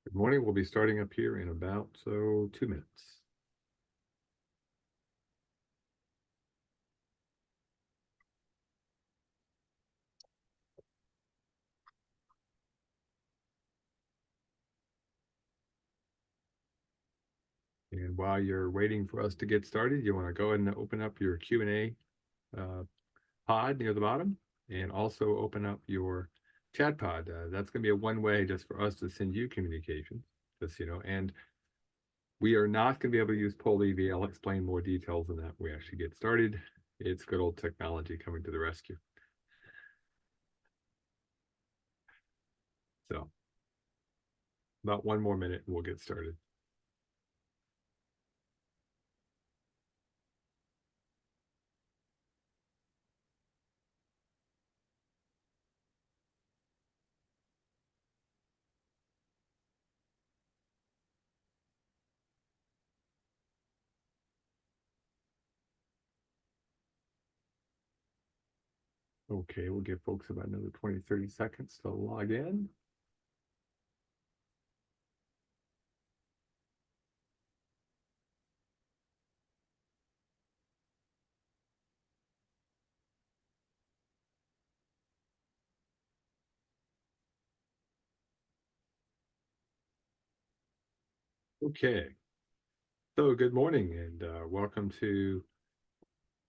Good morning. We'll be starting up here in about 2 minutes. And while you're waiting for us to get started, you want to go ahead and open up your Q&A pod near the bottom, and also open up your chat pod. That's going to be a one-way just for us to send you communication, just and we are not going to be able to use poll EV. I'll explain more details on that when we actually get started. It's good old technology coming to the rescue. So about one more minute and we'll get started. Okay, we'll give folks about another 20, 30 seconds to log in. Okay, so good morning and welcome to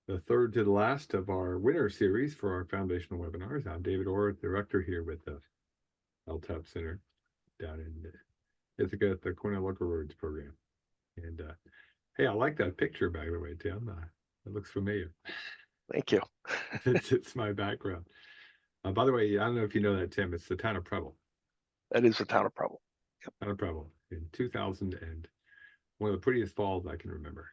the third to the last of our winter series for our foundational webinars. I'm David Orr, director here with the LTAP Center down in Ithaca at the Cornell Local Roads program. And hey, I like that picture, by the way, Tim. It looks familiar. Thank you. It's my background. By the way, I don't know if you know that, Tim, it's the town of Preble. That is the town of Preble. Yep. Town of Preble in 2000, and one of the prettiest falls I can remember.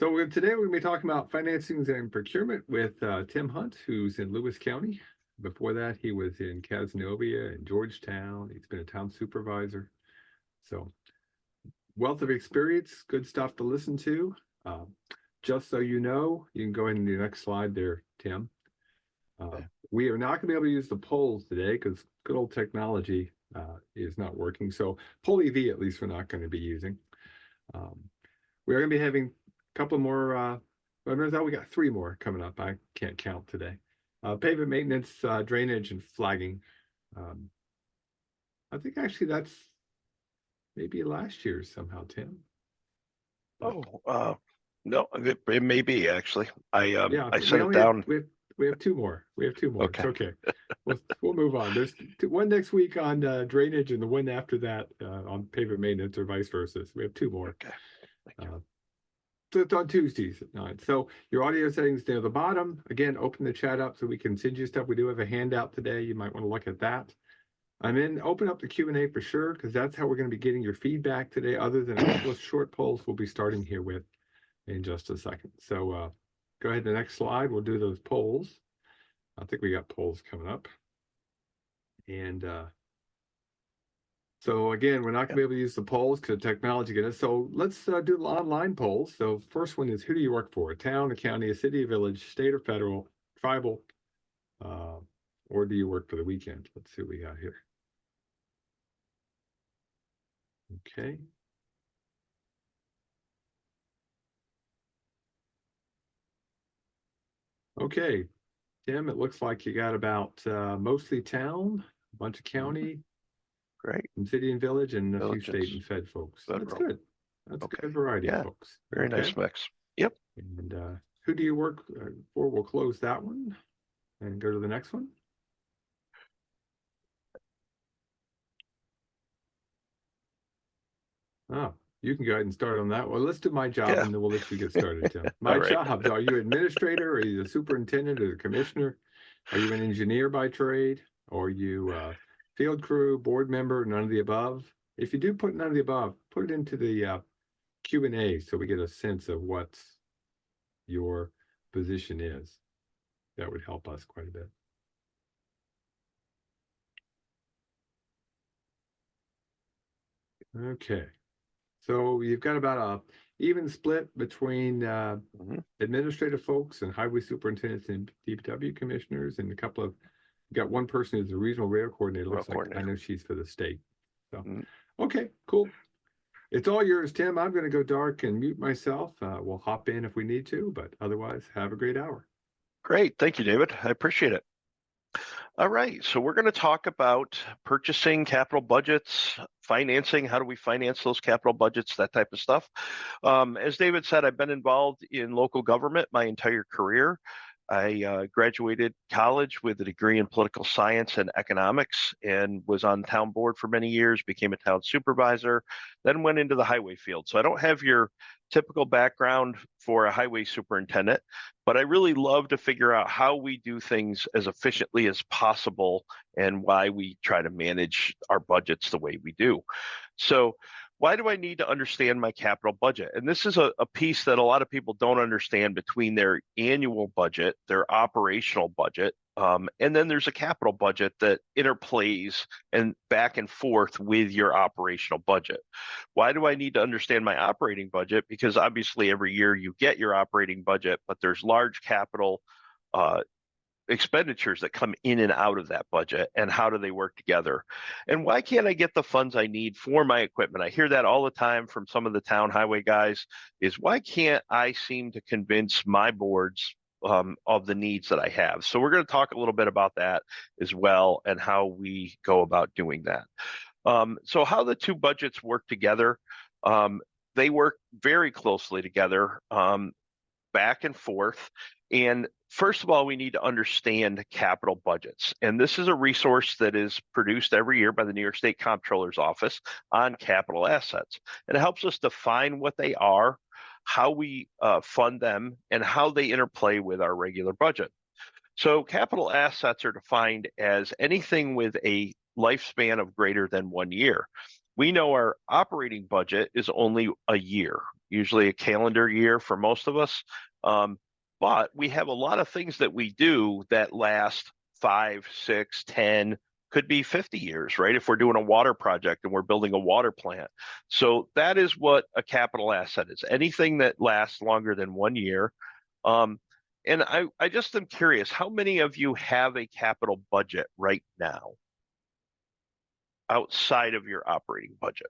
So today we're going to be talking about financings and procurement with Tim Hunt, who's in Lewis County. Before that, he was in Cazenovia and Georgetown. He's been a town supervisor. So wealth of experience, good stuff to listen to. Just so you know, you can go ahead and do the next slide there, Tim. We are not going to be able to use the polls today because good old technology is not working. So poll EV, at least, we're not going to be using. We are going to be having couple more webinars. We got 3 more coming up. I can't count today. Pavement maintenance, drainage, and flagging. I think actually that's maybe last year's somehow, Tim. Oh, no, it may be actually. Yeah, I set it down. We have 2 more. We have 2 more. Okay. It's okay. We'll move on. There's one next week on drainage and the one after that on pavement maintenance or vice versa. So we have 2 more. Okay. Thank you. So it's on Tuesdays at 9. So your audio settings near the bottom. Again, open the chat up so we can send you stuff. We do have a handout today. You might want to look at that. And then open up the Q&A for sure, because that's how we're going to be getting your feedback today, other than a couple of short polls we'll be starting here with in just a second. So go ahead to the next slide. We'll do those polls. I think we got polls coming up. And so again, we're not going to be able to use the polls because technology gets us. So let's do the online polls. So first one is, who do you work for? A town, a county, a city, a village, state or federal, tribal, or do you work for the weekend? Let's see what we got here. Okay. Okay, Tim, it looks like you got about mostly town, a bunch of county, Great. and city and village, and a Villages. few state and fed folks. Federal. That's good. That's a good variety of folks. Very nice mix. Yep. And who do you work for? We'll close that one and go to the next one. Oh, you can go ahead and start on that. Well, let's do my job and then we'll let you get started, Tim. My job, are you administrator? Are you the superintendent or the commissioner? Are you an engineer by trade? Or are you field crew, board member, none of the above? If you do put none of the above, put it into the Q&A so we get a sense of what your position is. That would help us quite a bit. Okay. So you've got about a even split between administrative folks and highway superintendents and DPW commissioners, and a couple of, you got one person who's the regional rail coordinator. Looks like I know she's for the state. So, Mm. okay, cool. It's all yours, Tim. I'm going to go dark and mute myself. We'll hop in if we need to, but otherwise, have a great hour. Great. Thank you, David. I appreciate it. All right. So we're going to talk about purchasing, capital budgets, financing. How do we finance those capital budgets, that type of stuff. As David said, I've been involved in local government my entire career. I graduated college with a degree in political science and economics and was on town board for many years, became a town supervisor, then went into the highway field. So I don't have your typical background for a highway superintendent, but I really love to figure out how we do things as efficiently as possible and why we try to manage our budgets the way we do. So why do I need to understand my capital budget? And this is a piece that a lot of people don't understand between their annual budget, their operational budget, and then there's a capital budget that interplays and back and forth with your operational budget. Why do I need to understand my operating budget? Because obviously every year you get your operating budget, but there's large capital expenditures that come in and out of that budget, and how do they work together? And why can't I get the funds I need for my equipment? I hear that all the time from some of the town highway guys, is why can't I seem to convince my boards of the needs that I have? So we're going to talk a little bit about that as well, and how we go about doing that. So how the two budgets work together, they work very closely together, back and forth. And first of all, we need to understand capital budgets. And this is a resource that is produced every year by the New York State Comptroller's Office on capital assets. And it helps us define what they are, how we fund them, and how they interplay with our regular budget. So capital assets are defined as anything with a lifespan of greater than 1 year. We know our operating budget is only a year, usually a calendar year for most of us. But we have a lot of things that we do that last 5, 6, 10, could be 50 years, right? If we're doing a water project and we're building a water plant. So that is what a capital asset is, anything that lasts longer than 1 year. And I just am curious, how many of you have a capital budget right now outside of your operating budget?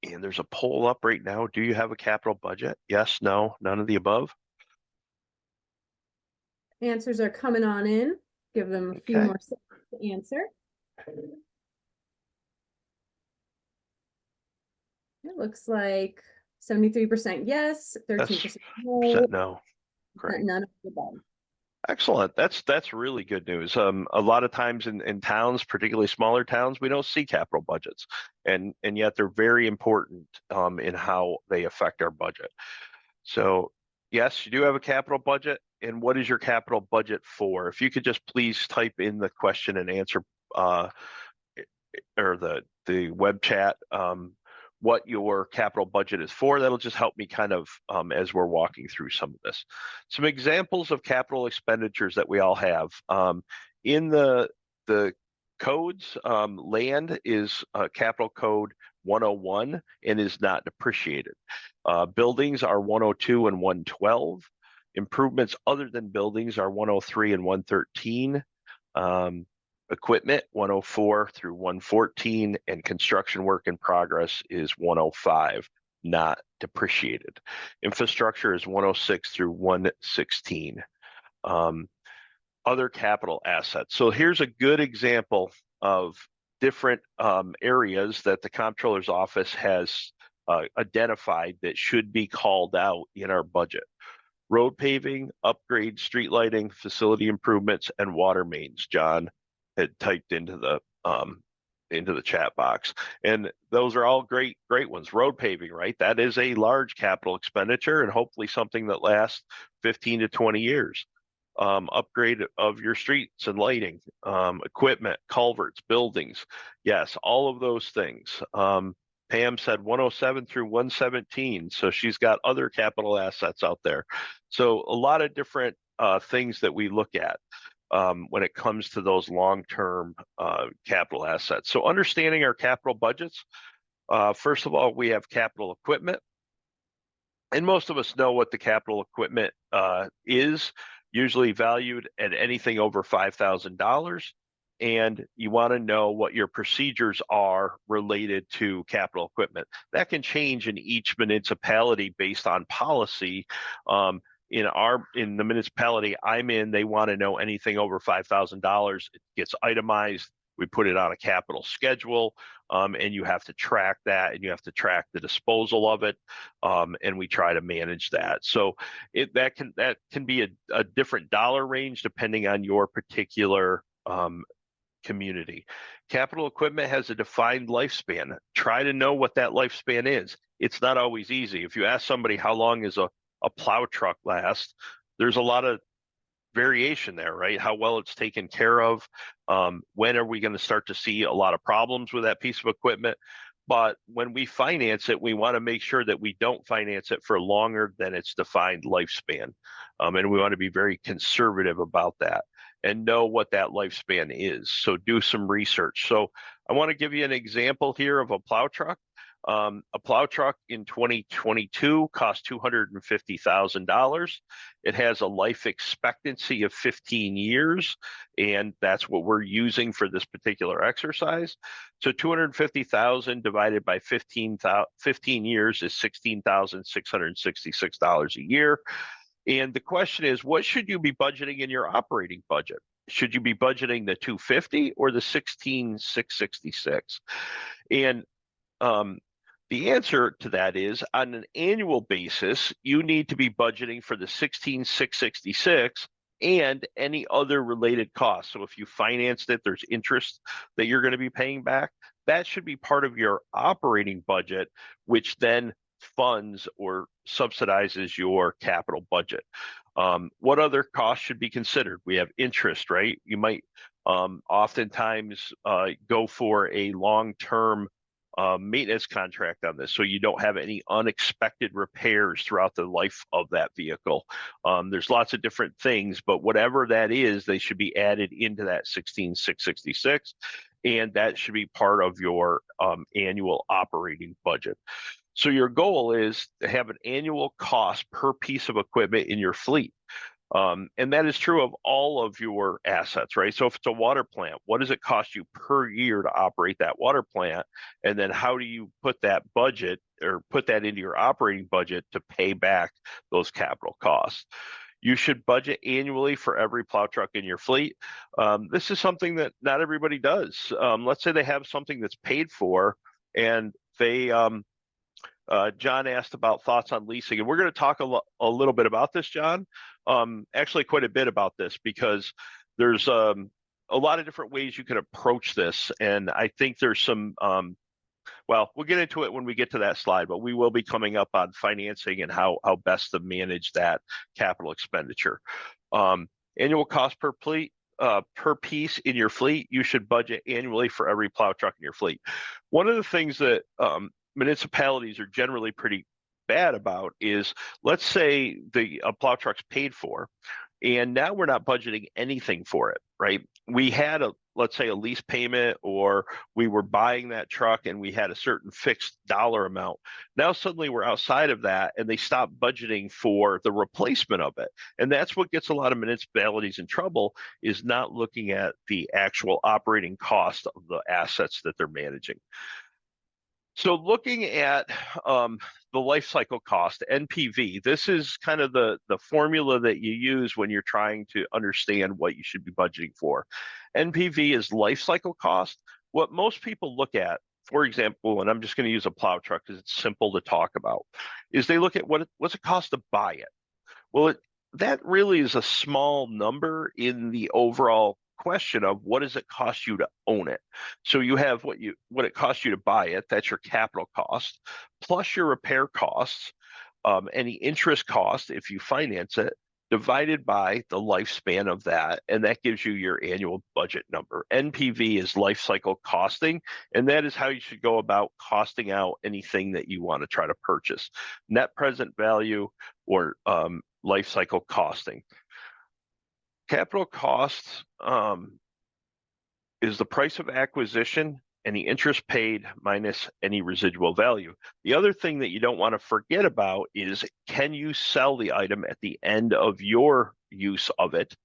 And there's a poll up right now. Do you have a capital budget? Yes, no, none of the above? Answers are coming on in. Give them a few Okay. more seconds to answer. It looks like 73% yes, 13% no, No. Great. none of the above. Excellent. That's really good news. A lot of times in towns, particularly smaller towns, we don't see capital budgets, and yet they're very important in how they affect our budget. So yes, you do have a capital budget. And what is your capital budget for? If you could just please type in the question and answer or the web chat, what your capital budget is for. That'll just help me kind of as we're walking through some of this. Some examples of capital expenditures that we all have. In the codes, land is capital code 101 and is not depreciated. Buildings are 102 and 112. Improvements other than buildings are 103 and 113. Equipment 104 through 114, and construction work in progress is 105, not depreciated. Infrastructure is 106 through 116. Other capital assets. So here's a good example of different areas that the Comptroller's Office has identified that should be called out in our budget. Road paving, upgrade, street lighting, facility improvements, and water mains. John had typed into the chat box, and those are all great ones. Road paving, right? That is a large capital expenditure, and hopefully something that lasts 15 to 20 years. Upgrade of your streets and lighting, equipment, culverts, buildings. Yes, all of those things. Pam said 107 through 117, so she's got other capital assets out there. So a lot of different things that we look at when it comes to those long-term capital assets. So understanding our capital budgets, first of all, we have capital equipment. And most of us know what the capital equipment is, usually valued at anything over $5,000. and you want to know what your procedures are related to capital equipment. That can change in each municipality based on policy. In the municipality I'm in, they want to know anything over $5,000. It gets itemized. We put it on a capital schedule, and you have to track that, and you have to track the disposal of it, and we try to manage that. So that can be a different dollar range depending on your particular community. Capital equipment has a defined lifespan. Try to know what that lifespan is. It's not always easy. If you ask somebody how long is a plow truck last, there's a lot of variation there, right? How well it's taken care of. When are we going to start to see a lot of problems with that piece of equipment? But when we finance it, we want to make sure that we don't finance it for longer than its defined lifespan. And we want to be very conservative about that and know what that lifespan is. So do some research. So I want to give you an example here of a plow truck. A plow truck in 2022 cost $250,000. It has a life expectancy of 15 years, and that's what we're using for this particular exercise. So 250,000 divided by 15 years is $16,666 a year. And the question is, what should you be budgeting in your operating budget? Should you be budgeting the 250 or the 16,666? And the answer to that is, on an annual basis, you need to be budgeting for the 16,666 and any other related costs. So if you financed it, there's interest that you're going to be paying back. That should be part of your operating budget, which then funds or subsidizes your capital budget. What other costs should be considered? We have interest, right? You might oftentimes go for a long-term maintenance contract on this, so you don't have any unexpected repairs throughout the life of that vehicle. There's lots of different things, but whatever that is, they should be added into that 16,666, and that should be part of your annual operating budget. So your goal is to have an annual cost per piece of equipment in your fleet. And that is true of all of your assets, right? So if it's a water plant, what does it cost you per year to operate that water plant? And then how do you put that budget or put that into your operating budget to pay back those capital costs? You should budget annually for every plow truck in your fleet. This is something that not everybody does. Let's say they have something that's paid for, and they John asked about thoughts on leasing, and we're going to talk a little bit about this, John. Actually, quite a bit about this, because there's a lot of different ways you can approach this, and I think there's some. Well, we'll get into it when we get to that slide, but we will be coming up on financing and how best to manage that capital expenditure. Annual cost per piece in your fleet, you should budget annually for every plow truck in your fleet. One of the things that municipalities are generally pretty bad about is, let's say a plow truck's paid for, and now we're not budgeting anything for it, right? We had let's say a lease payment, or we were buying that truck and we had a certain fixed dollar amount. Now suddenly we're outside of that, and they stop budgeting for the replacement of it. And that's what gets a lot of municipalities in trouble, is not looking at the actual operating cost of the assets that they're managing. So looking at the life cycle cost, NPV, this is kind of the formula that you use when you're trying to understand what you should be budgeting for. NPV is life cycle cost. What most people look at, for example, and I'm just going to use a plow truck because it's simple to talk about, is they look at what's it cost to buy it. Well, that really is a small number in the overall question of what does it cost you to own it. So you have what it costs you to buy it, that's your capital cost, plus your repair costs, any interest cost if you finance it, divided by the lifespan of that, and that gives you your annual budget number. NPV is life cycle costing, and that is how you should go about costing out anything that you want to try to purchase. Net present value, or life cycle costing. Capital costs is the price of acquisition any interest paid minus any residual value. The other thing that you don't want to forget about is, can you sell the item at the end of your use of it?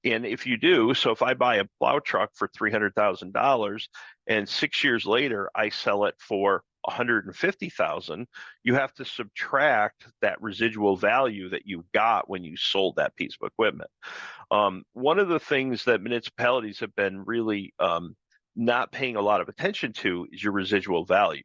And if you do, so if I buy a plow truck for $300,000 and 6 years later I sell it for 150,000, you have to subtract that residual value that you got when you sold that piece of equipment. One of the things that municipalities have been really not paying a lot of attention to is your residual value.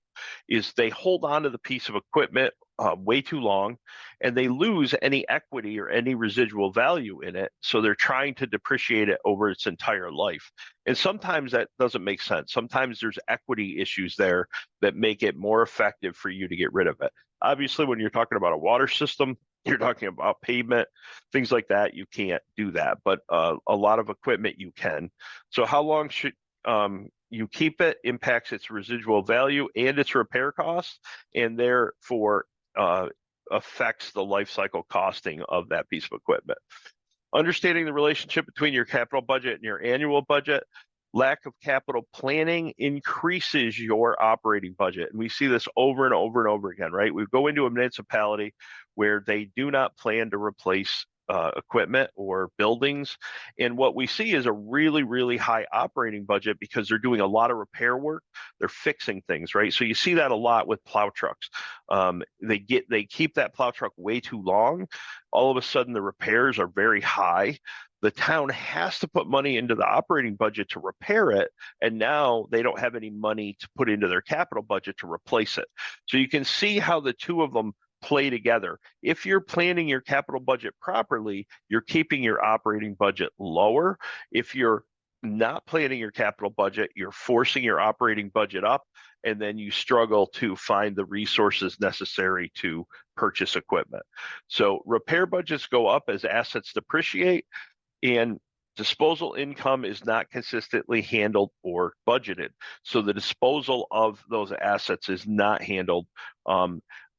Is they hold on to the piece of equipment way too long, and they lose any equity or any residual value in it. So they're trying to depreciate it over its entire life. And sometimes that doesn't make sense. Sometimes there's equity issues there that make it more effective for you to get rid of it. Obviously, when you're talking about a water system, you're talking about pavement, things like that, you can't do that. But a lot of equipment you can. So how long should you keep it impacts its residual value and its repair costs, and therefore affects the life cycle costing of that piece of equipment. Understanding the relationship between your capital budget and your annual budget. Lack of capital planning increases your operating budget. And we see this over and over and over again, right? We go into a municipality where they do not plan to replace equipment or buildings. And what we see is a really, really high operating budget because they're doing a lot of repair work. They're fixing things, right? So you see that a lot with plow trucks. They keep that plow truck way too long. All of a sudden, the repairs are very high. The town has to put money into the operating budget to repair it, and now they don't have any money to put into their capital budget to replace it. So you can see how the two of them play together. If you're planning your capital budget properly, you're keeping your operating budget lower. If you're not planning your capital budget, you're forcing your operating budget up, and then you struggle to find the resources necessary to purchase equipment. So repair budgets go up as assets depreciate, and disposal income is not consistently handled or budgeted. So the disposal of those assets is not handled.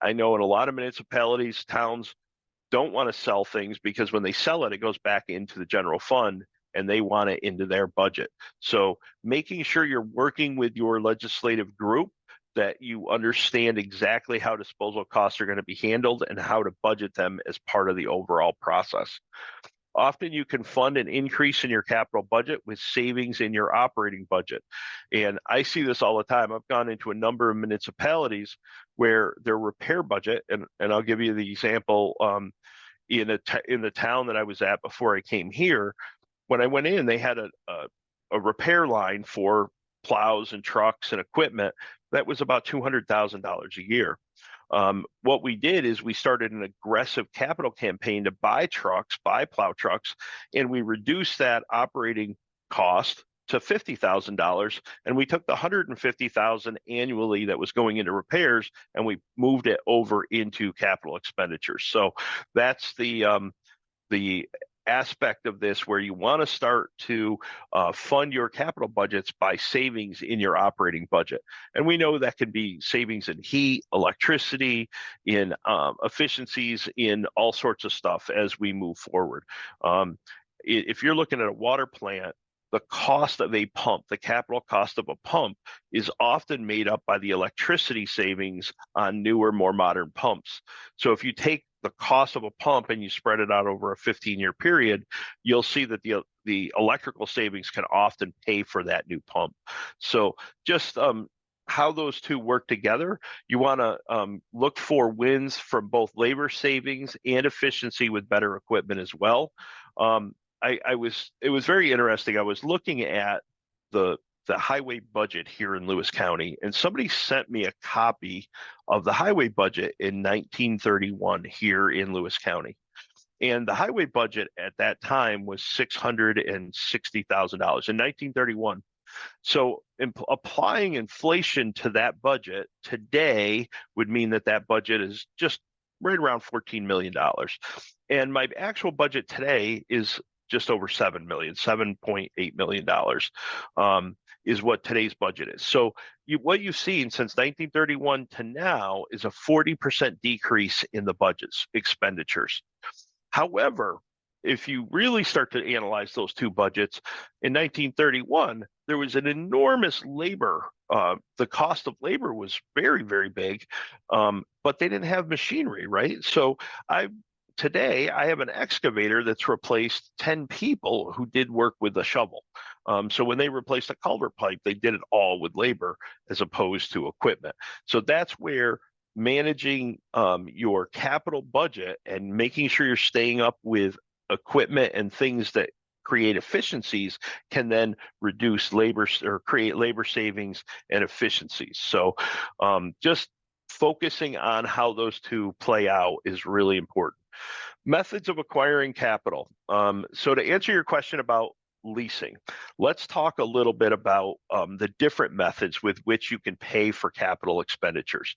I know in a lot of municipalities, towns don't want to sell things because when they sell it, it goes back into the general fund and they want it into their budget. So making sure you're working with your legislative group, that you understand exactly how disposal costs are going to be handled and how to budget them as part of the overall process. Often you can fund an increase in your capital budget with savings in your operating budget. And I see this all the time. I've gone into a number of municipalities where their repair budget, and I'll give you the example in the town that I was at before I came here. When I went in, they had a repair line for plows and trucks and equipment that was about $200,000 a year. What we did is we started an aggressive capital campaign to buy plow trucks, and we reduced that operating cost to $50,000, and we took the $150,000 annually that was going into repairs, and we moved it over into capital expenditures. So that's the aspect of this where you want to start to fund your capital budgets by savings in your operating budget. And we know that can be savings in heat, electricity, in efficiencies, in all sorts of stuff as we move forward. If you're looking at a water plant, the cost of a pump, the capital cost of a pump, is often made up by the electricity savings on newer, more modern pumps. So if you take the cost of a pump and you spread it out over a 15-year period, you'll see that the electrical savings can often pay for that new pump. So just how those two work together, you want to look for wins from both labor savings and efficiency with better equipment as well. It was very interesting. I was looking at the highway budget here in Lewis County, and somebody sent me a copy of the highway budget in 1931 here in Lewis County. And the highway budget at that time was $660,000 in 1931. So applying inflation to that budget today would mean that budget is just right around $14 million. And my actual budget today is just over $7 million, $7.8 million is what today's budget is. So what you've seen since 1931 to now is a 40% decrease in the budget's expenditures. However, if you really start to analyze those two budgets, in 1931, there was an enormous labor. The cost of labor was very, very big, but they didn't have machinery, right? So today I have an excavator that's replaced 10 people who did work with a shovel. So when they replaced a culvert pipe, they did it all with labor as opposed to equipment. So that's where managing your capital budget and making sure you're staying up with equipment and things that create efficiencies can then reduce labor or create labor savings and efficiencies. So just focusing on how those two play out is really important. Methods of acquiring capital. So to answer your question about leasing, let's talk a little bit about the different methods with which you can pay for capital expenditures.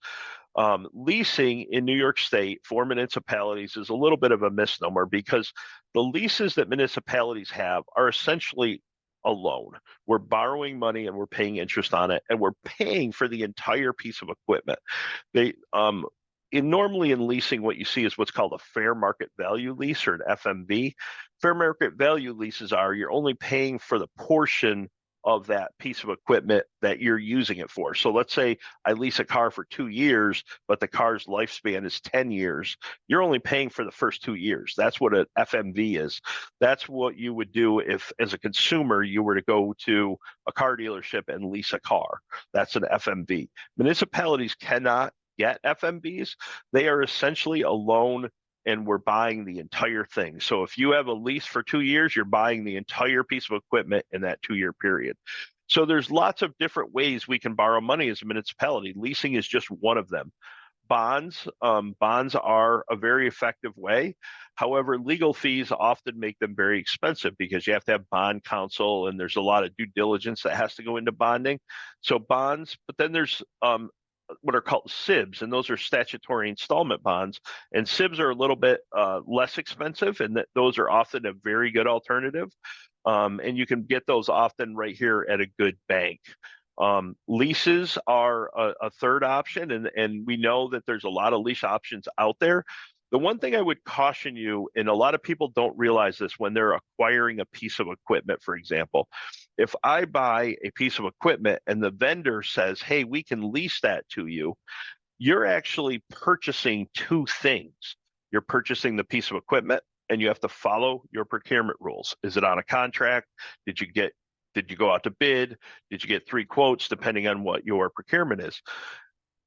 Leasing in New York State for municipalities is a little bit of a misnomer because the leases that municipalities have are essentially a loan. We're borrowing money and we're paying interest on it, and we're paying for the entire piece of equipment. Normally in leasing, what you see is what's called a fair market value lease, or an FMV. Fair market value leases are you're only paying for the portion of that piece of equipment that you're using it for. So let's say I lease a car for 2 years, but the car's lifespan is 10 years. You're only paying for the first 2 years. That's what an FMV is. That's what you would do if, as a consumer, you were to go to a car dealership and lease a car. That's an FMV. Municipalities cannot get FMVs. They are essentially a loan, and we're buying the entire thing. So if you have a lease for 2 years, you're buying the entire piece of equipment in that 2-year period. So there's lots of different ways we can borrow money as a municipality. Leasing is just one of them. Bonds are a very effective way. However, legal fees often make them very expensive because you have to have bond counsel, and there's a lot of due diligence that has to go into bonding. So bonds, but then there's what are called SIBs, and those are statutory installment bonds. And SIBs are a little bit less expensive, and those are often a very good alternative. And you can get those often right here at a good bank. Leases are a third option, and we know that there's a lot of lease options out there. The one thing I would caution you, and a lot of people don't realize this when they're acquiring a piece of equipment, for example, if I buy a piece of equipment and the vendor says, hey, we can lease that to you, you're actually purchasing two things. You're purchasing the piece of equipment, and you have to follow your procurement rules. Is it on a contract? Did you go out to bid? Did you get 3 quotes, depending on what your procurement is?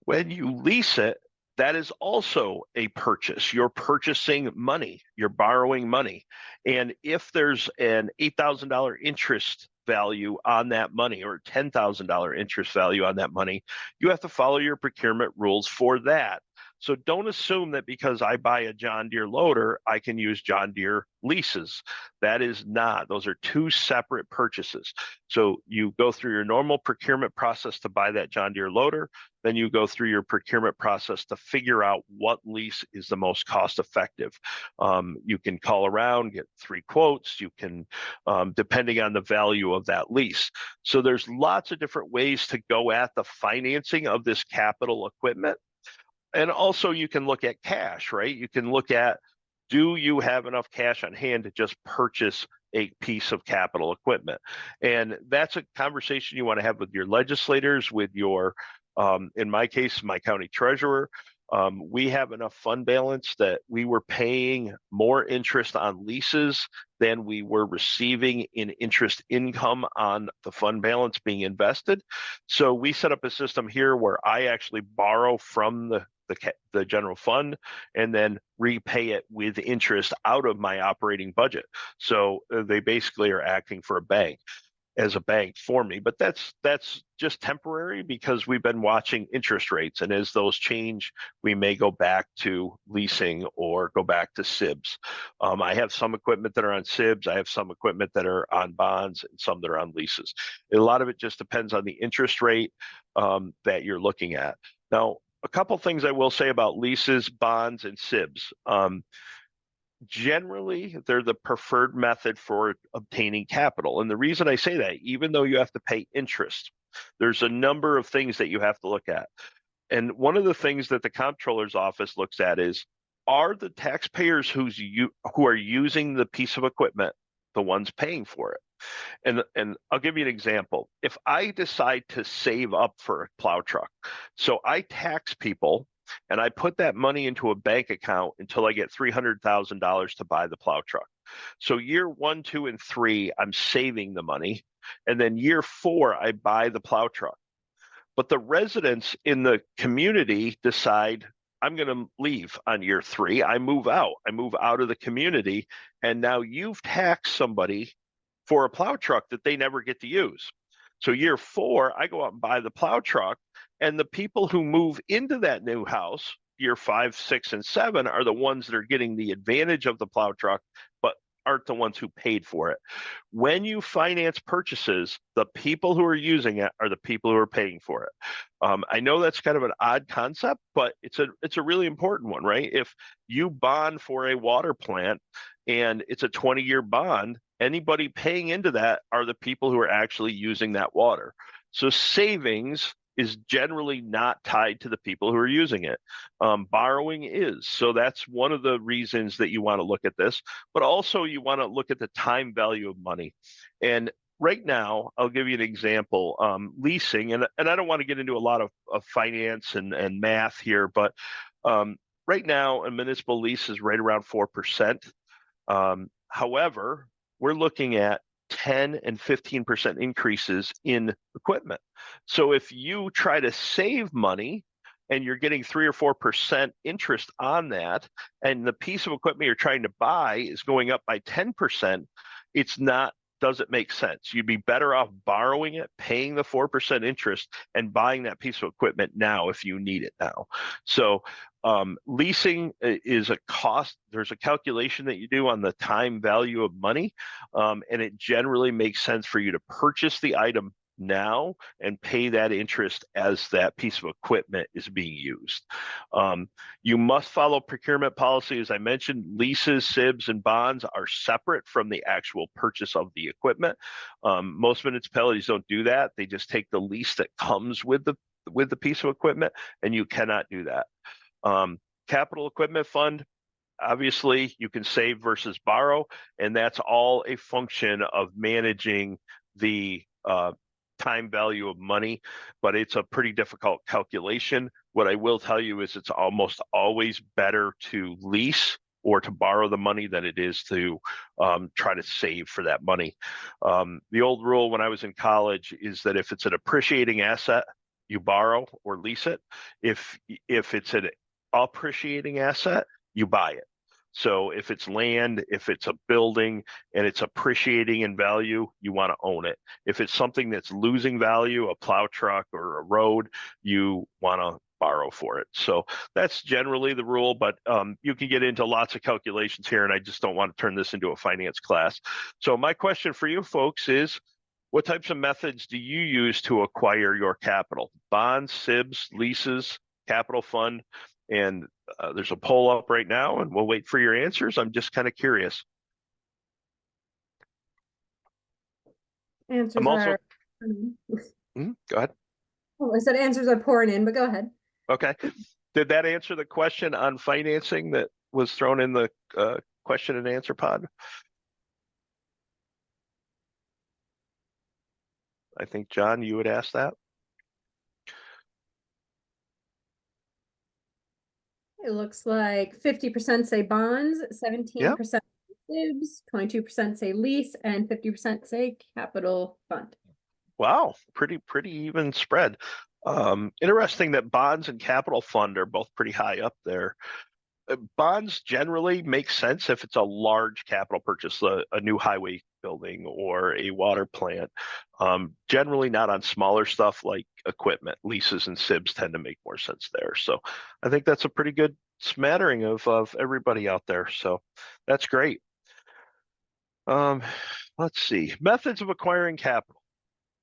When you lease it, that is also a purchase. You're purchasing money. You're borrowing money. And if there's an $8,000 interest value on that money, or $10,000 interest value on that money, you have to follow your procurement rules for that. So don't assume that because I buy a John Deere loader, I can use John Deere leases. That is not. Those are two separate purchases. So you go through your normal procurement process to buy that John Deere loader. Then you go through your procurement process to figure out what lease is the most cost effective. You can call around, get 3 quotes. You can, depending on the value of that lease. So there's lots of different ways to go at the financing of this capital equipment. And also you can look at cash, right? You can look at, do you have enough cash on hand to just purchase a piece of capital equipment? And that's a conversation you want to have with your legislators, with your, in my case, my county treasurer. We have enough fund balance that we were paying more interest on leases than we were receiving in interest income on the fund balance being invested. So we set up a system here where I actually borrow from the general fund and then repay it with interest out of my operating budget. So they basically are acting for a bank. As a bank for me, but that's just temporary because we've been watching interest rates, and as those change, we may go back to leasing or go back to SIBs. I have some equipment that are on SIBs, I have some equipment that are on bonds, and some that are on leases. A lot of it just depends on the interest rate that you're looking at. Now, a couple things I will say about leases, bonds, and SIBs. Generally, they're the preferred method for obtaining capital. And the reason I say that, even though you have to pay interest, there's a number of things that you have to look at. And one of the things that the comptroller's office looks at is, are the taxpayers who are using the piece of equipment the ones paying for it? And I'll give you an example. If I decide to save up for a plow truck, so I tax people and I put that money into a bank account until I get $300,000 to buy the plow truck. So year 1, 2, and 3, I'm saving the money. And then year 4, I buy the plow truck. But the residents in the community decide, I'm going to leave on year 3. I move out of the community. And now you've taxed somebody for a plow truck that they never get to use. So year 4, I go out and buy the plow truck, and the people who move into that new house, year 5, 6, and 7, are the ones that are getting the advantage of the plow truck, but aren't the ones who paid for it. When you finance purchases, the people who are using it are the people who are paying for it. I know that's kind of an odd concept, but it's a really important one, right? If you bond for a water plant and it's a 20-year bond, anybody paying into that are the people who are actually using that water. So savings is generally not tied to the people who are using it. Borrowing is. So that's one of the reasons that you want to look at this, but also you want to look at the time value of money. And right now, I'll give you an example. Leasing, and I don't want to get into a lot of finance and math here, but right now, a municipal lease is right around 4%. However, we're looking at 10 and 15% increases in equipment. So if you try to save money and you're getting 3 or 4% interest on that, and the piece of equipment you're trying to buy is going up by 10%, doesn't make sense. You'd be better off borrowing it, paying the 4% interest, and buying that piece of equipment now if you need it now. So leasing is a cost. There's a calculation that you do on the time value of money, and it generally makes sense for you to purchase the item now and pay that interest as that piece of equipment is being used. You must follow procurement policy. As I mentioned, leases, SIBs, and bonds are separate from the actual purchase of the equipment. Most municipalities don't do that. They just take the lease that comes with the piece of equipment, and you cannot do that. Capital equipment fund, obviously you can save versus borrow, and that's all a function of managing the time value of money, but it's a pretty difficult calculation. What I will tell you is it's almost always better to lease or to borrow the money than it is to try to save for that money. The old rule when I was in college is that if it's an appreciating asset, you borrow or lease it. If it's an appreciating asset, you buy it. So if it's land, if it's a building and it's appreciating in value, you want to own it. If it's something that's losing value, a plow truck or a road, you want to borrow for it. So that's generally the rule, but you can get into lots of calculations here, and I just don't want to turn this into a finance class. So my question for you folks is, what types of methods do you use to acquire your capital? Bonds, SIBs, leases, capital fund? And there's a poll up right now, and we'll wait for your answers. I'm just kind of curious. Answers I'm also. Go ahead. Oh, I said answers are pouring in, but go ahead. Okay. Did that answer the question on financing that was thrown in the question and answer pod? I think, John, you would ask that. It looks like 50% say bonds, 17% SIBs, 22% say lease, and 50% say capital fund. Wow, pretty even spread. Interesting that bonds and capital fund are both pretty high up there. Bonds generally make sense if it's a large capital purchase, a new highway building or a water plant. Generally not on smaller stuff like equipment. Leases and SIBs tend to make more sense there. So I think that's a pretty good smattering of everybody out there. So that's great. Let's see. Methods of acquiring capital.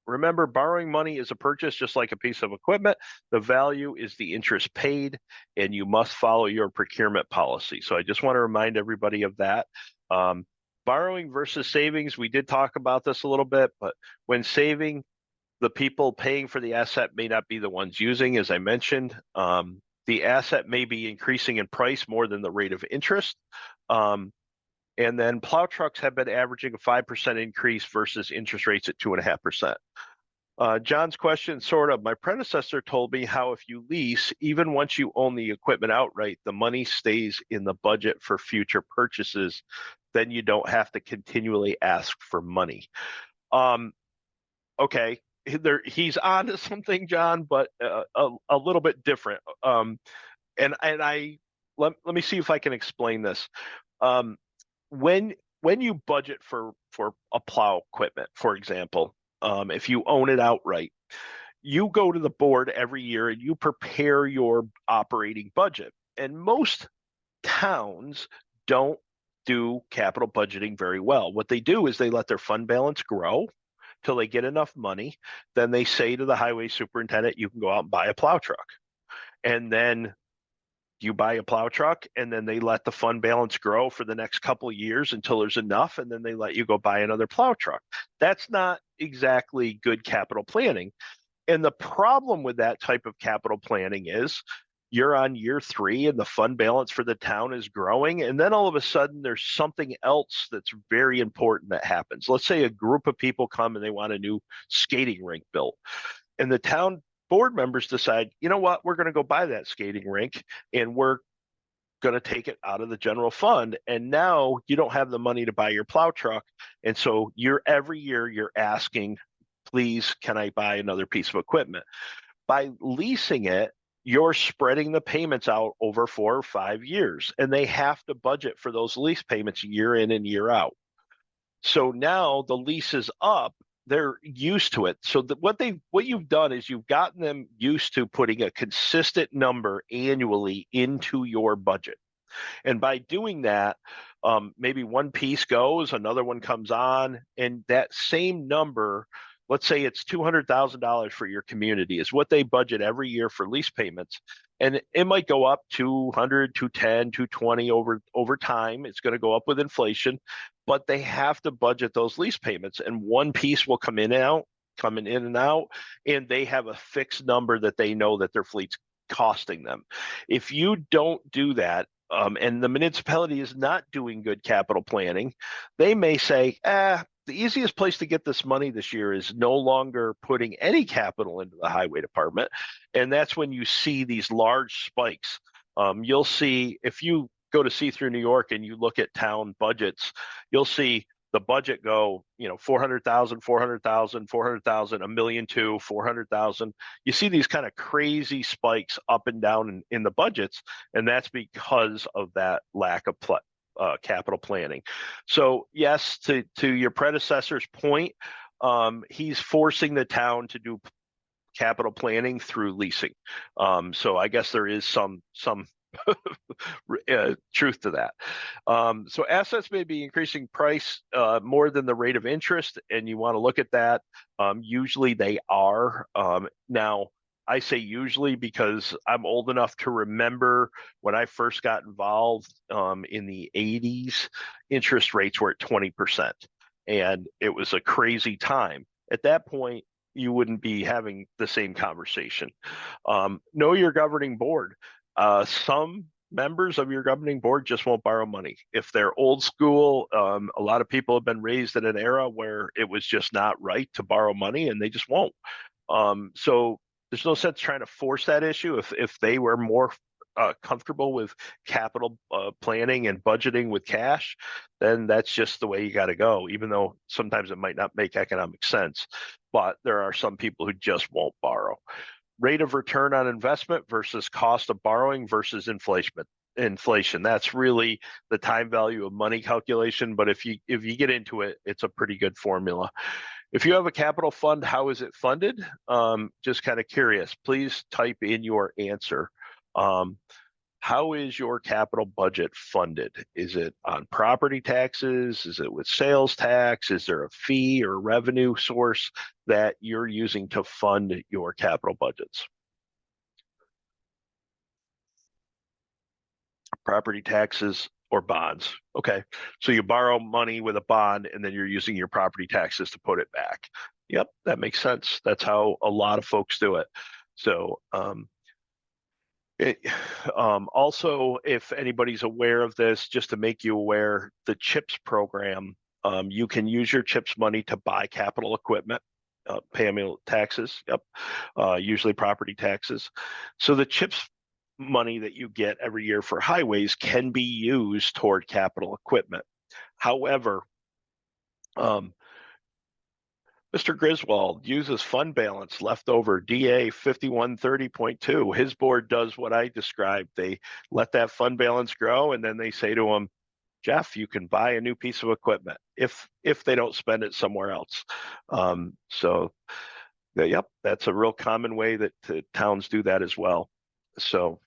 Remember, borrowing money is a purchase just like a piece of equipment. The value is the interest paid, and you must follow your procurement policy. So I just want to remind everybody of that. Borrowing versus savings, we did talk about this a little bit, but when saving, the people paying for the asset may not be the ones using, as I mentioned. the asset may be increasing in price more than the rate of interest. And then plow trucks have been averaging a 5% increase versus interest rates at 2.5%. John's question, sort of, my predecessor told me how if you lease, even once you own the equipment outright, the money stays in the budget for future purchases. Then you don't have to continually ask for money. Okay, he's on to something, John, but a little bit different. And let me see if I can explain this. When you budget for a plow equipment, for example, if you own it outright, you go to the board every year and you prepare your operating budget. And most towns don't do capital budgeting very well. What they do is they let their fund balance grow till they get enough money. Then they say to the highway superintendent, you can go out and buy a plow truck. And then you buy a plow truck, and then they let the fund balance grow for the next couple of years until there's enough, and then they let you go buy another plow truck. That's not exactly good capital planning. And the problem with that type of capital planning is you're on year 3 and the fund balance for the town is growing, and then all of a sudden there's something else that's very important that happens. Let's say a group of people come and they want a new skating rink built, and the town board members decide, you know what, we're going to go buy that skating rink and we're going to take it out of the general fund. And now you don't have the money to buy your plow truck. And so every year you're asking, please, can I buy another piece of equipment? By leasing it, you're spreading the payments out over 4 or 5 years, and they have to budget for those lease payments year in and year out. So now the lease is up, they're used to it. So what you've done is you've gotten them used to putting a consistent number annually into your budget. And by doing that, maybe one piece goes, another one comes on, and that same number, let's say it's $200,000 for your community, is what they budget every year for lease payments. And it might go up 200, 210, 220 over time. It's going to go up with inflation, but they have to budget those lease payments. And one piece will coming in and out, and they have a fixed number that they know that their fleet's costing them. If you don't do that, and the municipality is not doing good capital planning, they may say, the easiest place to get this money this year is no longer putting any capital into the highway department. And that's when you see these large spikes. You'll see, if you go to see through New York and you look at town budgets, you'll see the budget go, 400,000, 400,000, 400,000, $1.2 million, 400,000. You see these kind of crazy spikes up and down in the budgets, and that's because of that lack of capital planning. So yes, to your predecessor's point, he's forcing the town to do capital planning through leasing. So I guess there is some truth to that. So assets may be increasing price more than the rate of interest, and you want to look at that. Usually they are. Now, I say usually because I'm old enough to remember when I first got involved in the 80s, interest rates were at 20%, and it was a crazy time. At that point, you wouldn't be having the same conversation. Know your governing board. Some members of your governing board just won't borrow money. If they're old school, a lot of people have been raised in an era where it was just not right to borrow money, and they just won't. So there's no sense trying to force that issue. If they were more comfortable with capital planning and budgeting with cash, then that's just the way you got to go, even though sometimes it might not make economic sense. But there are some people who just won't borrow. Rate of return on investment versus cost of borrowing versus inflation. That's really the time value of money calculation. But if you get into it, it's a pretty good formula. If you have a capital fund, how is it funded? Just kind of curious. Please type in your answer. How is your capital budget funded? Is it on property taxes? Is it with sales tax? Is there a fee or revenue source that you're using to fund your capital budgets? Property taxes or bonds. Okay, so you borrow money with a bond and then you're using your property taxes to put it back. Yep, that makes sense. That's how a lot of folks do it. So Also, if anybody's aware of this, just to make you aware, the CHIPS program, you can use your CHIPS money to buy capital equipment, pay taxes, usually property taxes. So the CHIPS money that you get every year for highways can be used toward capital equipment. However, Mr. Griswold uses fund balance leftover DA 5130.2. His board does what I described. They let that fund balance grow, and then they say to him, Jeff, you can buy a new piece of equipment if they don't spend it somewhere else. Yep, that's a real common way that towns do that as well. So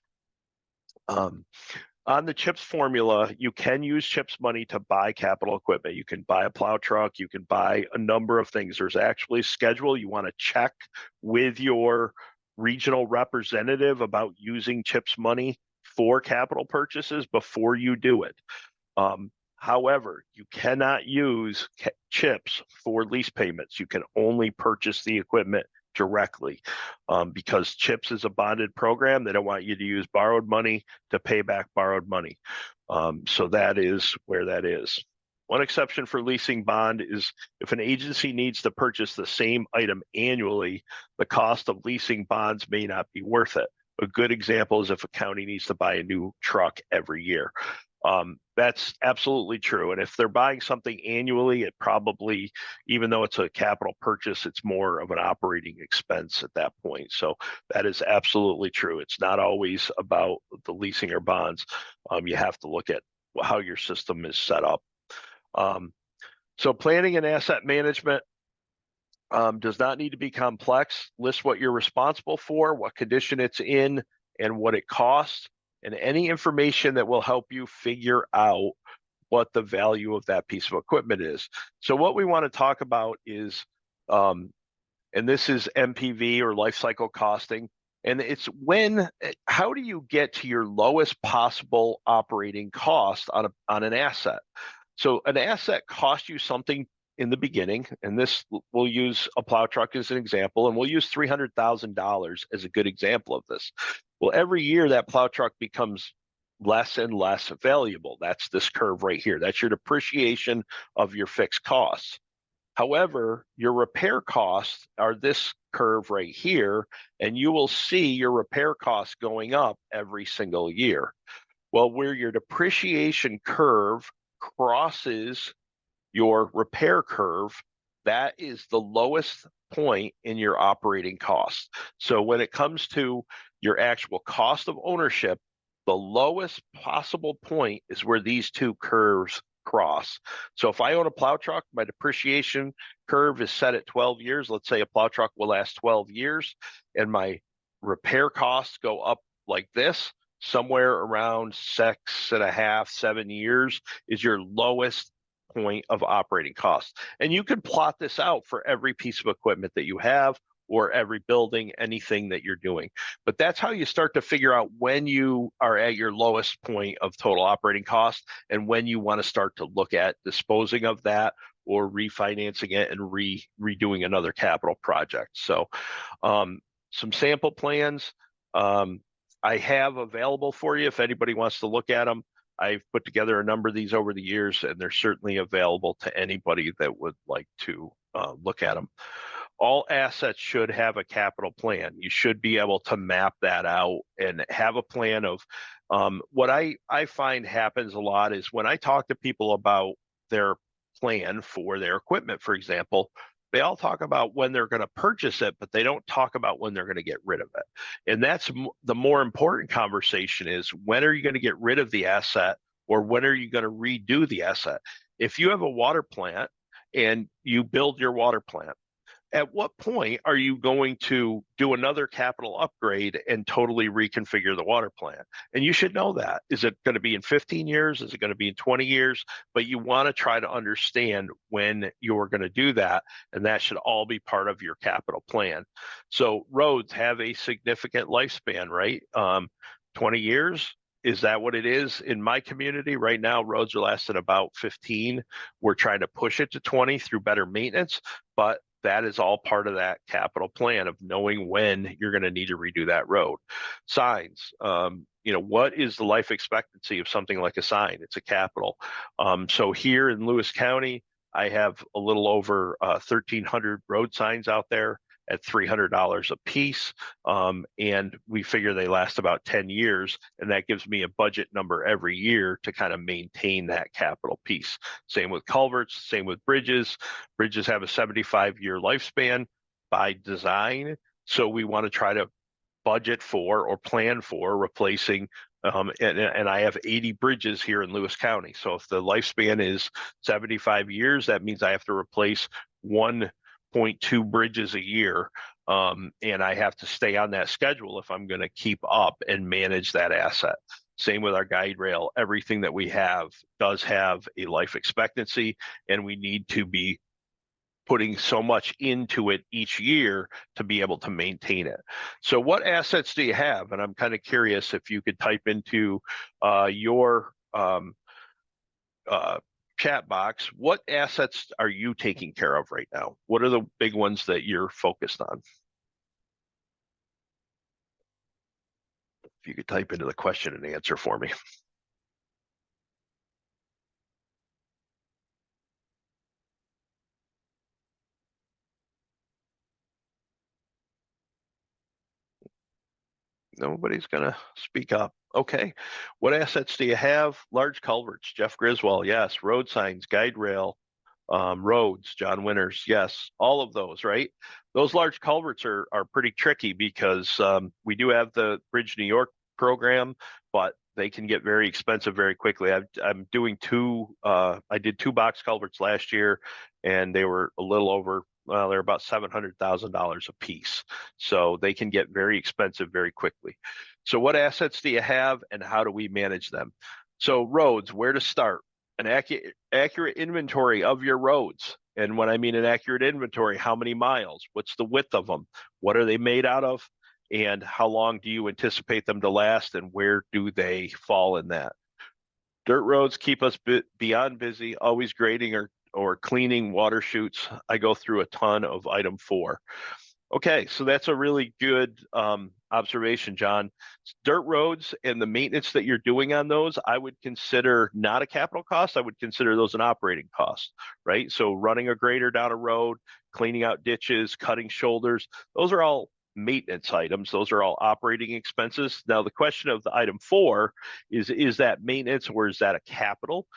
on the CHIPS formula, you can use CHIPS money to buy capital equipment. You can buy a plow truck. You can buy a number of things. There's actually a schedule. You want to check with your regional representative about using CHIPS money for capital purchases before you do it. However, you cannot use CHIPS for lease payments. You can only purchase the equipment directly because CHIPS is a bonded program. They don't want you to use borrowed money to pay back borrowed money. So that is where that is. One exception for leasing bond is if an agency needs to purchase the same item annually, the cost of leasing bonds may not be worth it. A good example is if a county needs to buy a new truck every year. That's absolutely true. And if they're buying something annually, it probably, even though it's a capital purchase, it's more of an operating expense at that point. So that is absolutely true. It's not always about the leasing or bonds. You have to look at how your system is set up. So planning and asset management does not need to be complex. List what you're responsible for, what condition it's in, and what it costs, and any information that will help you figure out what the value of that piece of equipment is. So what we want to talk about is, and this is MPV or life cycle costing, and it's how do you get to your lowest possible operating cost on an asset? So an asset costs you something in the beginning, and this, we'll use a plow truck as an example, and we'll use $300,000 as a good example of this. Well, every year that plow truck becomes less and less valuable. That's this curve right here. That's your depreciation of your fixed costs. However, your repair costs are this curve right here, and you will see your repair costs going up every single year. Well, where your depreciation curve crosses your repair curve, that is the lowest point in your operating costs. So when it comes to your actual cost of ownership, the lowest possible point is where these two curves cross. So if I own a plow truck, my depreciation curve is set at 12 years. Let's say a plow truck will last 12 years, and my repair costs go up like this. Somewhere around 6.5, 7 years is your lowest point of operating costs. And you can plot this out for every piece of equipment that you have, or every building, anything that you're doing. But that's how you start to figure out when you are at your lowest point of total operating costs and when you want to start to look at disposing of that or refinancing it and redoing another capital project. So some sample plans I have available for you if anybody wants to look at them. I've put together a number of these over the years, and they're certainly available to anybody that would like to look at them. All assets should have a capital plan. You should be able to map that out and have a plan of what I find happens a lot is when I talk to people about their plan for their equipment, for example, they all talk about when they're going to purchase it, but they don't talk about when they're going to get rid of it. And that's the more important conversation is when are you going to get rid of the asset, or when are you going to redo the asset? If you have a water plant and you build your water plant, at what point are you going to do another capital upgrade and totally reconfigure the water plant? And you should know that. Is it going to be in 15 years? Is it going to be in 20 years? But you want to try to understand when you're going to do that, and that should all be part of your capital plan. So roads have a significant lifespan, right? 20 years. Is that what it is in my community? Right now, roads are lasting about 15. We're trying to push it to 20 through better maintenance, but that is all part of that capital plan of knowing when you're going to need to redo that road. Signs, what is the life expectancy of something like a sign? It's a capital. So here in Lewis County, I have a little over 1,300 road signs out there at $300 a piece. And we figure they last about 10 years. And that gives me a budget number every year to kind of maintain that capital piece. Same with culverts, same with bridges. Bridges have a 75-year lifespan by design. So we want to try to budget for or plan for replacing and I have 80 bridges here in Lewis County. So if the lifespan is 75 years, that means I have to replace 1.2 bridges a year. And I have to stay on that schedule if I'm going to keep up and manage that asset. Same with our guide rail. Everything that we have does have a life expectancy, and we need to be putting so much into it each year to be able to maintain it. So what assets do you have? And I'm kind of curious if you could type into your chat box, what assets are you taking care of right now? What are the big ones that you're focused on? If you could type into the question and answer for me. Nobody's gonna speak up. Okay, what assets do you have? Large culverts, Jeff Griswold, yes. Road signs, guide rail, roads, John Winters, yes. All of those, right? Those large culverts are pretty tricky because we do have the Bridge New York program, but they can get very expensive very quickly. I'm doing I did 2 box culverts last year, and they were a little over, well, they're about $700,000 a piece. So they can get very expensive very quickly. So what assets do you have, and how do we manage them? So roads, where to start? An accurate inventory of your roads. And when I mean an accurate inventory, how many miles? What's the width of them? What are they made out of? And how long do you anticipate them to last, and where do they fall in that? Dirt roads keep us beyond busy, always grading or cleaning water chutes. I go through a ton of item 4. Okay, so that's a really good observation, John. Dirt roads and the maintenance that you're doing on those, I would consider not a capital cost. I would consider those an operating cost, right? So running a grader down a road, cleaning out ditches, cutting shoulders, those are all maintenance items. Those are all operating expenses. Now, the question of the item 4 is that maintenance, or is that a capital?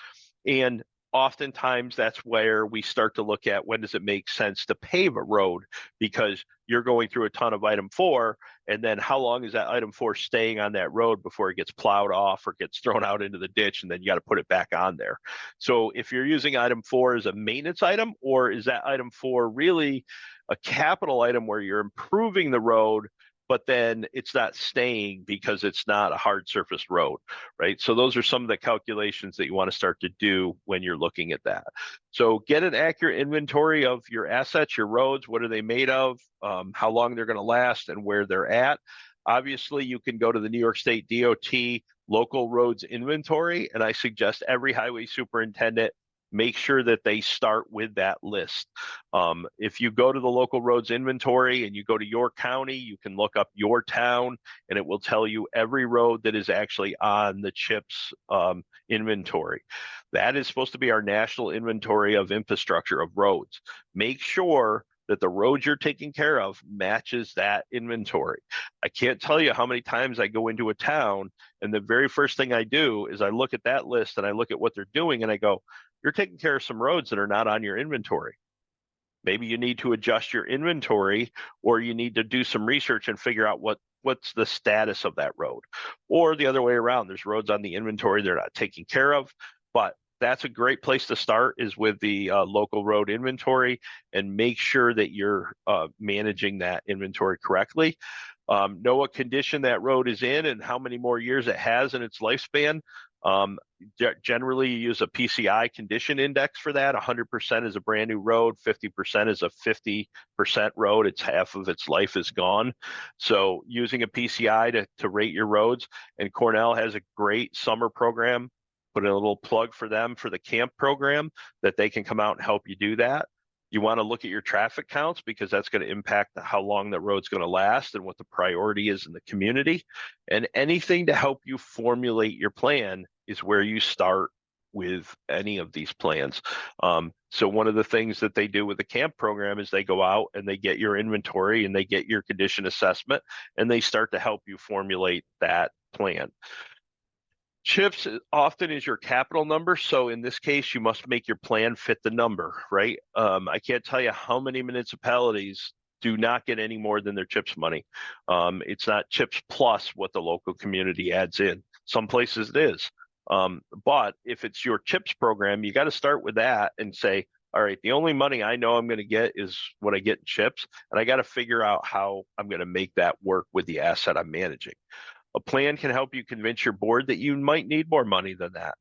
And oftentimes that's where we start to look at, when does it make sense to pave a road, because you're going through a ton of item 4, and then how long is that item 4 staying on that road before it gets plowed off or gets thrown out into the ditch, and then you got to put it back on there. So if you're using item 4 as a maintenance item, or is that item 4 really a capital item where you're improving the road, but then it's not staying because it's not a hard surface road, right? So those are some of the calculations that you want to start to do when you're looking at that. So get an accurate inventory of your assets, your roads, what are they made of, how long they're going to last, and where they're at. Obviously, you can go to the New York State DOT local roads inventory, and I suggest every highway superintendent make sure that they start with that list. If you go to the local roads inventory and you go to your county, you can look up your town, and it will tell you every road that is actually on the CHIPS inventory. That is supposed to be our national inventory of infrastructure of roads. Make sure that the roads you're taking care of matches that inventory. I can't tell you how many times I go into a town, and the very first thing I do is I look at that list and I look at what they're doing, and I go, you're taking care of some roads that are not on your inventory. Maybe you need to adjust your inventory, or you need to do some research and figure out what's the status of that road. Or the other way around, there's roads on the inventory they're not taking care of. But that's a great place to start, is with the local road inventory, and make sure that you're managing that inventory correctly. Know what condition that road is in and how many more years it has in its lifespan. Generally, you use a PCI condition index for that. 100% is a brand new road, 50% is a 50% road. It's half of its life is gone. So using a PCI to rate your roads, and Cornell has a great summer program. Put in a little plug for them for the camp program, that they can come out and help you do that. You want to look at your traffic counts because that's going to impact how long the road's going to last and what the priority is in the community. And anything to help you formulate your plan is where you start with any of these plans. So one of the things that they do with the camp program is they go out and they get your inventory and they get your condition assessment and they start to help you formulate that plan. CHIPS often is your capital number. So in this case, you must make your plan fit the number, right? I can't tell you how many municipalities do not get any more than their CHIPS money. It's not CHIPS plus what the local community adds in. Some places it is. But if it's your CHIPS program, you got to start with that and say, all right, the only money I know I'm going to get is what I get in CHIPS, and I got to figure out how I'm going to make that work with the asset I'm managing. A plan can help you convince your board that you might need more money than that.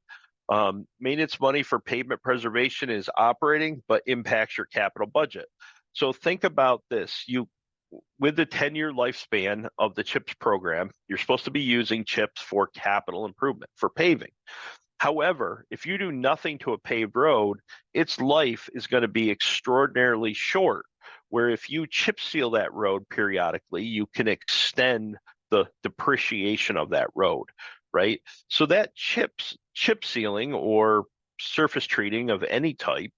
Maintenance money for pavement preservation is operating, but impacts your capital budget. So think about this. With the 10-year lifespan of the CHIPS program, you're supposed to be using CHIPS for capital improvement, for paving. However, if you do nothing to a paved road, its life is going to be extraordinarily short, where if you chip seal that road periodically, you can extend the depreciation of that road, right? So that chip sealing or surface treating of any type,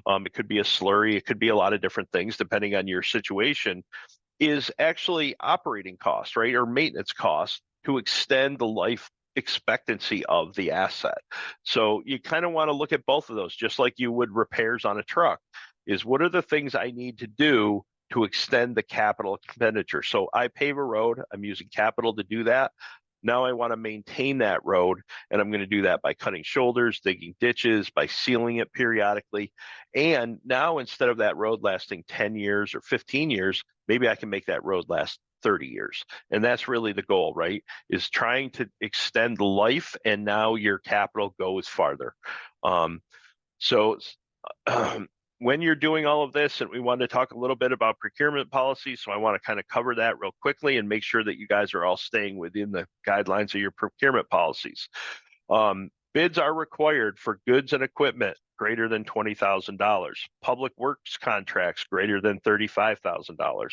it could be a slurry, it could be a lot of different things depending on your situation, is actually operating cost, right? Or maintenance cost to extend the life expectancy of the asset. So you kind of want to look at both of those, just like you would repairs on a truck, is what are the things I need to do to extend the capital expenditure? So I pave a road, I'm using capital to do that. Now I want to maintain that road, and I'm going to do that by cutting shoulders, digging ditches, by sealing it periodically. And now instead of that road lasting 10 years or 15 years, maybe I can make that road last 30 years. And that's really the goal, right? Is trying to extend the life, and now your capital goes farther. When you're doing all of this, and we wanted to talk a little bit about procurement policy, so I want to kind of cover that real quickly and make sure that you guys are all staying within the guidelines of your procurement policies. Bids are required for goods and equipment greater than $20,000, public works contracts greater than $35,000,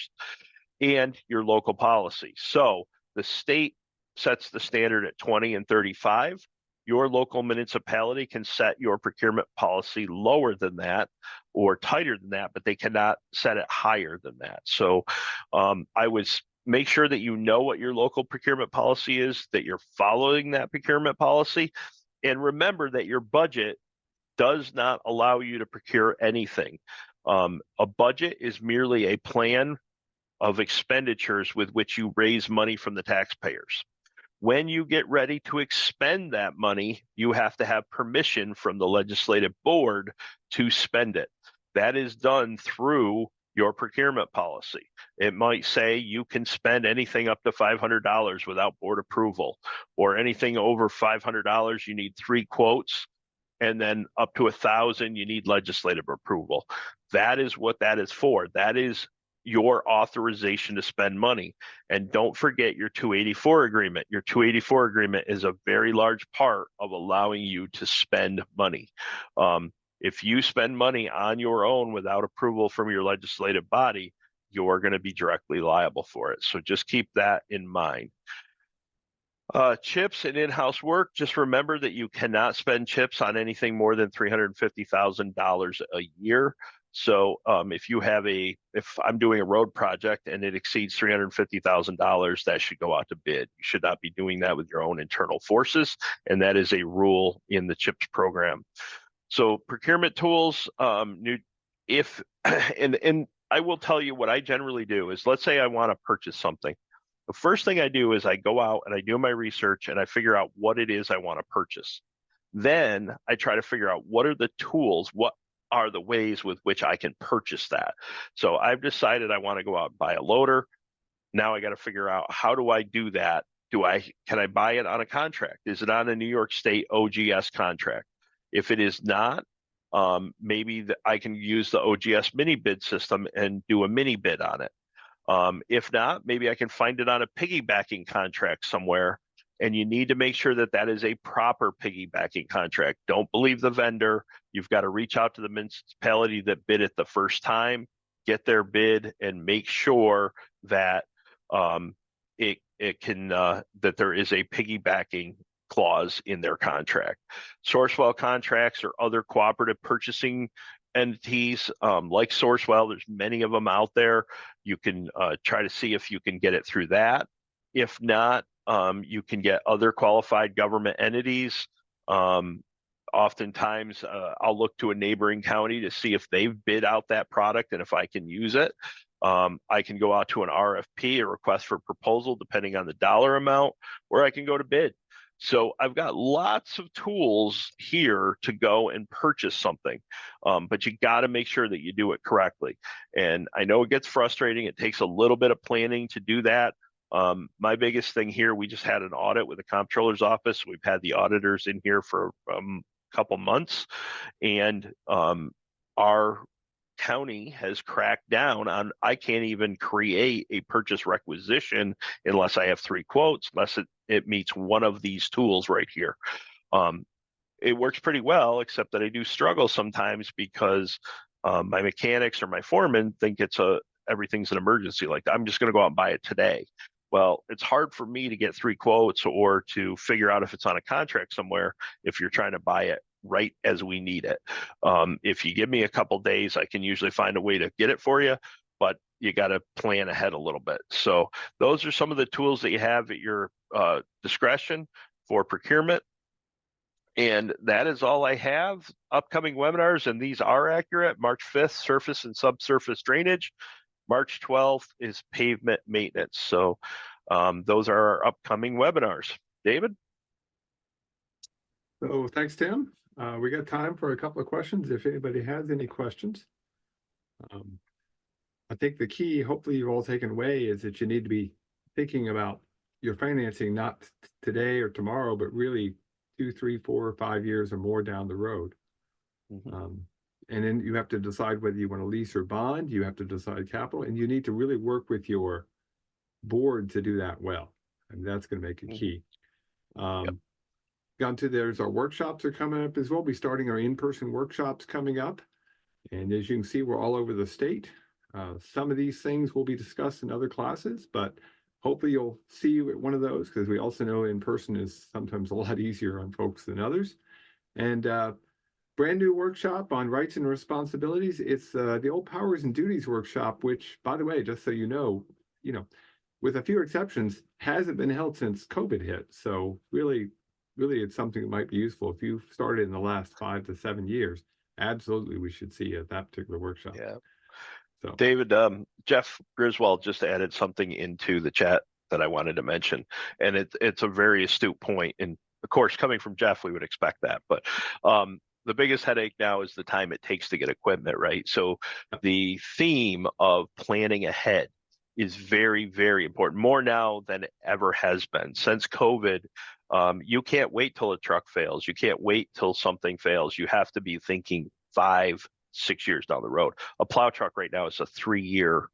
and your local policy. So the state sets the standard at 20 and 35. Your local municipality can set your procurement policy lower than that or tighter than that, but they cannot set it higher than that. So I would make sure that you know what your local procurement policy is, that you're following that procurement policy, and remember that your budget does not allow you to procure anything. A budget is merely a plan of expenditures with which you raise money from the taxpayers. When you get ready to expend that money, you have to have permission from the legislative board to spend it. That is done through your procurement policy. It might say you can spend anything up to $500 without board approval, or anything over $500, you need 3 quotes, and then up to 1,000, you need legislative approval. That is what that is for. That is your authorization to spend money. And don't forget your 284 agreement. Your 284 agreement is a very large part of allowing you to spend money. If you spend money on your own without approval from your legislative body, you're going to be directly liable for it. So just keep that in mind. CHIPS and in-house work, just remember that you cannot spend CHIPS on anything more than $350,000 a year. So if I'm doing a road project and it exceeds $350,000, that should go out to bid. You should not be doing that with your own internal forces, and that is a rule in the CHIPS program. So procurement tools, and I will tell you what I generally do is, let's say I want to purchase something. The first thing I do is I go out and I do my research and I figure out what it is I want to purchase. Then I try to figure out what are the tools, what are the ways with which I can purchase that. So I've decided I want to go out and buy a loader. Now I got to figure out, how do I do that? Can I buy it on a contract? Is it on a New York State OGS contract? If it is not, maybe I can use the OGS mini bid system and do a mini bid on it. If not, maybe I can find it on a piggybacking contract somewhere And you need to make sure that that is a proper piggybacking contract. Don't believe the vendor. You've got to reach out to the municipality that bid it the first time, get their bid, and make sure that it can that there is a piggybacking clause in their contract. Sourcewell contracts or other cooperative purchasing entities like Sourcewell, there's many of them out there. You can try to see if you can get it through that. If not, you can get other qualified government entities. Oftentimes, I'll look to a neighboring county to see if they've bid out that product and if I can use it. I can go out to an RFP, a request for proposal, depending on the dollar amount, or I can go to bid. So I've got lots of tools here to go and purchase something, but you got to make sure that you do it correctly. And I know it gets frustrating. It takes a little bit of planning to do that. My biggest thing here, we just had an audit with the comptroller's office. We've had the auditors in here for a couple months, and our county has cracked down on I can't even create a purchase requisition unless I have 3 quotes, unless it meets one of these tools right here. It works pretty well, except that I do struggle sometimes because my mechanics or my foreman think everything's an emergency. Like, I'm just going to go out and buy it today. Well, it's hard for me to get 3 quotes or to figure out if it's on a contract somewhere if you're trying to buy it right as we need it. If you give me a couple days, I can usually find a way to get it for you, but you got to plan ahead a little bit. So those are some of the tools that you have at your discretion for procurement. And that is all I have. Upcoming webinars, and these are accurate. March 5th, surface and subsurface drainage. March 12th is pavement maintenance. So those are our upcoming webinars. David? So thanks, Tim. We got time for a couple of questions if anybody has any questions. I think the key, hopefully you've all taken away, is that you need to be thinking about your financing, not today or tomorrow, but really 2, 3, 4, or 5 years or more down the road. And then you have to decide whether you want to lease or bond. You have to decide capital, and you need to really work with your board to do that well. And that's going to make it key. There's our workshops are coming up as well. We're starting our in-person workshops coming up. And as you can see, we're all over the state. Some of these things will be discussed in other classes, but hopefully you'll see you at one of those, because we also know in person is sometimes a lot easier on folks than others. And brand new workshop on rights and responsibilities. It's the old powers and duties workshop, which, by the way, just so you know, with a few exceptions, hasn't been held since COVID hit. So really, it's something that might be useful. If you've started in the last 5 to 7 years, absolutely we should see you at that particular workshop. Yeah. So David, Jeff Griswold just added something into the chat that I wanted to mention, and it's a very astute point. And of course, coming from Jeff, we would expect that. But the biggest headache now is the time it takes to get equipment, right? So the theme of planning ahead is very, very important, more now than it ever has been. Since COVID, you can't wait till a truck fails. You can't wait till something fails. You have to be thinking 5, 6 years down the road. A plow truck right now is a 3-year.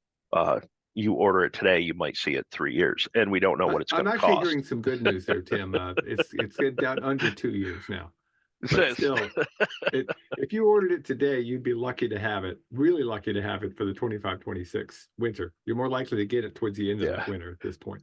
You order it today, you might see it 3 years, and we don't know what it's going to cost. I'm actually hearing some good news there, Tim. It's down under 2 years now. But still, if you ordered it today, you'd be lucky to have it, really lucky to have it for the 25-26 winter. You're more likely to get it towards the end of that winter at this point.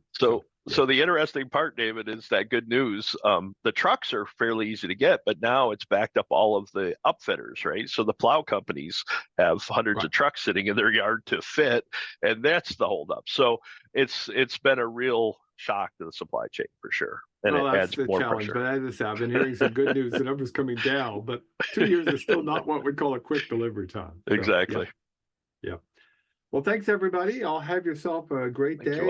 So the interesting part, David, is that good news. The trucks are fairly easy to get, but now it's backed up all of the upfitters, right? So the plow companies have hundreds of trucks sitting in their yard to fit, and that's the holdup. So it's been a real shock to the supply chain for sure. And it adds more pressure. But as I said, I've been hearing some good news. The numbers coming down, but 2 years is still not what we'd call a quick delivery time. So, exactly. Yeah. Well, thanks everybody. I'll have yourself a great day.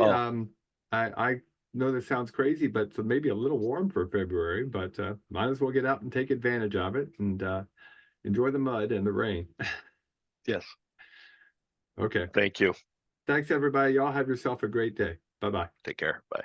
I know this sounds crazy, but so maybe a little warm for February, but might as well get out and take advantage of it and enjoy the mud and the rain. Yes. Okay. Thank you. Thanks everybody. Y'all have yourself a great day. Bye-bye. Take care. Bye.